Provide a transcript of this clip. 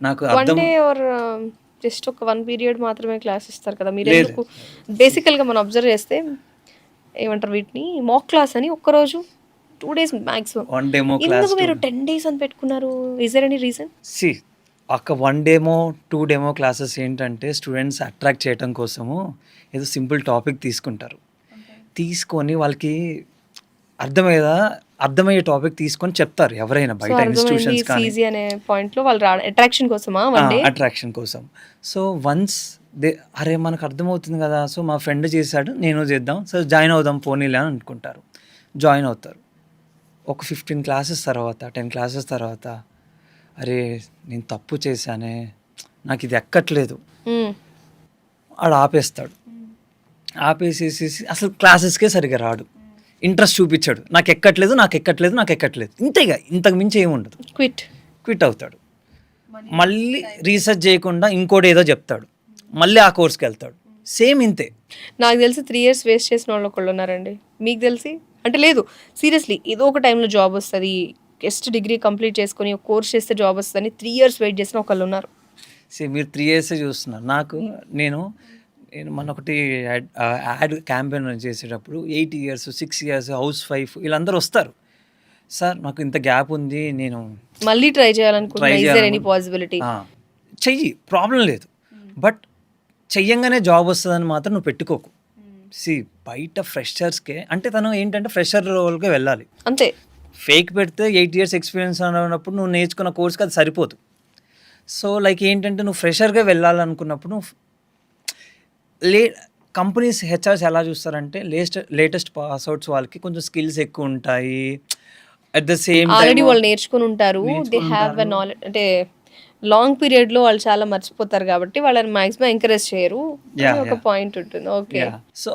నాకు వన్ అర్థం day or just ఒక 1 పీరియడ్ మాత్రమే క్లాస్ ఇస్తారు కదా! లేదు. మీరెందుకు బేసికల్‌గా మనం అబ్జర్వ్ చేస్తే ఏమంటారు వీటిని మాక్ క్లాస్ అని ఒక్కరోజు 2 days maximum. One demo class ఎందుకు 2 మీరు 10 డేస్ అని పెట్టుకున్నారు? Is there any reason? సి ఒక 1 డేమో, 2 డేమో క్లాసెస్ ఏంటంటే స్టూడెంట్స్ అట్రాక్ట్ చేయడం కోసము ఏదో సింపుల్ టాపిక్ తీసుకుంటారు. తీసుకొని వాళ్ళకి అర్థమయ్యే టాపిక్ తీసుకొని చెప్తారు ఎవరైనా సో, బయట అర్థమైంది ఇన్‌స్టిట్యూషన్స్ ఇట్స్ కానీ ఈజీ అనే పాయింట్‌లో వాళ్ళు అట్రాక్షన్ కోసమా 1 డే? అట్రాక్షన్ కోసం. సో, వన్స్ అరే! మనకు అర్థమవుతుంది కదా! సో, మా ఫ్రెండ్ చేశాడు నేను చేద్దాం. సో, జాయిన్ అవుదాం పోనీలే అని అనుకుంటారు. జాయిన్ అవుతారు. ఒక 15 క్లాసెస్ తర్వాత, 10 క్లాసెస్ తర్వాత అరే! నేను తప్పు చేశానే, నాకిది ఎక్కట్లేదు. హ్మ్. ఆడు ఆపేస్తాడు. ఆపేసేసేసి అసలు క్లాసెస్‌కే సరిగ్గా రాడు. ఇంట్రెస్ట్ చూపిచ్చడు. నాకెక్కట్లేదు. ఇంతే ఇగ. ఇంతకు మించి ఏముండదు. క్విట్ అవుతాడు. మళ్ళీ రీసెర్చ్ చేయకుండా ఇంకోటేదో చెప్తాడు. మళ్ళీ ఆ కోర్స్‌కెళ్తాడు. సేమ్ ఇంతే. నాకు తెలిసి 3 ఇయర్స్ వేస్ట్ చేసిన వాళ్ళు ఒకళ్ళున్నారండి. మీకు తెలిసి? అంటే లేదు సీరియస్‌లీ ఏదో ఒక టైంలో జాబ్ వస్తది. జస్ట్ డిగ్రీ కంప్లీట్ చేసుకొని ఒక కోర్స్ చేస్తే జాబ్ వస్తదని 3 ఇయర్స్ వెయిట్ చేసిన ఒకళ్ళున్నారు. మీరు 3 ఇయర్సే చూస్తున్నారు. నేను మొన్నొకటి యాడ్ క్యాంపెయిన్ చేసేటప్పుడు 8 ఇయర్స్, 6 ఇయర్స్ హౌస్ వైఫ్ వీళ్ళందరూ వస్తారు. సార్ నాకు ఇంత గ్యాప్ ఉంది. నేను మళ్ళీ ట్రై ట్రై చేయాలనుకుంటున్నా. Is there any possibility? ఆ! చెయ్యి ప్రాబ్లమ్ లేదు. బట్ చెయ్యంగానే జాబ్ వస్తదని మాత్రం నువ్వు పెట్టుకోకు. బయట ఫ్రెషర్స్‌కే అంటే తను ఏంటంటే ఫ్రెషర్ రోల్‌కే వెళ్ళాలి. అంతే. ఫేక్ పెడితే 8 ఇయర్స్ ఎక్స్‌పీరియన్స్ అన్నప్పుడు నువ్వు నేర్చుకున్న కోర్స్‌కి అది సరిపోదు. సో, లైక్ ఏంటంటే నువ్వు ఫ్రెషర్‌గా వెళ్ళాలనుకున్నప్పుడు నువ్వు లే కంపెనీస్ హెచ్ఆర్స్ ఎలా చూస్తారంటే లేటెస్ట్ పాస్ అవుట్స్ వాళ్ళకి కొంచెం స్కిల్స్ ఎక్కువుంటాయి. At the same already time వాళ్ళు నేర్చుకొని ఉంటారు. దే హావ్ ఎ నాలెడ్జ్ అంటే లాంగ్ పీరియడ్‌లో వాళ్ళు చాలా మర్చిపోతారు కాబట్టి వాళ్ళని మాక్సిమం ఎంకరేజ్ చేయరు అని యాహ్! ఒక పాయింట్ ఉంటుంది. ఓకే. సో,